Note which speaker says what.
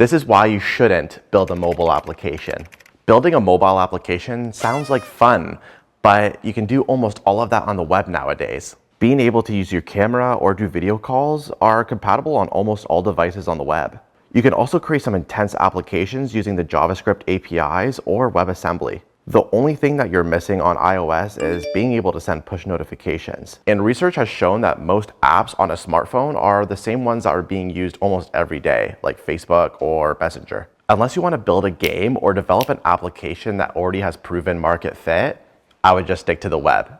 Speaker 1: This is why you shouldn't build a mobile application. Building a mobile application sounds like fun, but you can do almost all of that on the web nowadays. Being able to use your camera or do video calls are compatible on almost all devices on the web. You can also create some intense applications using the JavaScript APIs or WebAssembly. The only thing that you're missing on iOS is being able to send push notifications. And research has shown that most apps on a smartphone are the same ones that are being used almost every day, like Facebook or Messenger. Unless you want to build a game or develop an application that already has proven market fit, I would just stick to the web.